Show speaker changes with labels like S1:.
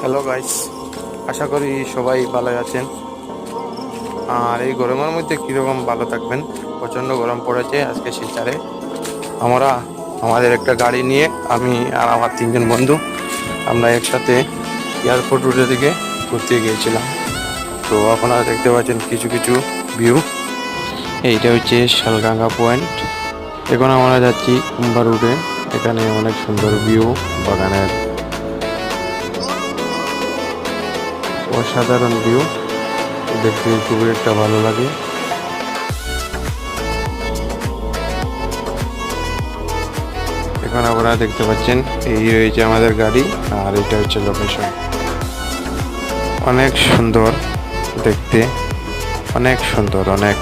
S1: Hello guys, আশা করি সবাই ভালো আছেন। আর এই গরমের মধ্যে কীরকম ভালো থাকবেন, প্রচণ্ড গরম পড়েছে আজকে শিলচরে। আমরা আমাদের একটা গাড়ি নিয়ে আমি আর আমার তিনজন বন্ধু আমরা একসাথে এয়ারপোর্ট রুটে থেকে ঘুরতে গিয়েছিলাম। তো আপনারা দেখতে পাচ্ছেন কিছু কিছু ভিউ। এইটা হচ্ছে শালগাঙ্গা পয়েন্ট। এখন আমরা যাচ্ছি কুম্বা রুটে। এখানে অনেক সুন্দর ভিউ, বাগানের অসাধারণ ভিউ, দেখতে খুবই একটা ভালো লাগে। এখন আপনারা দেখতে পাচ্ছেন এই রয়েছে আমাদের গাড়ি, আর এটা হচ্ছে লোকেশন। অনেক সুন্দর দেখতে, অনেক সুন্দর, অনেক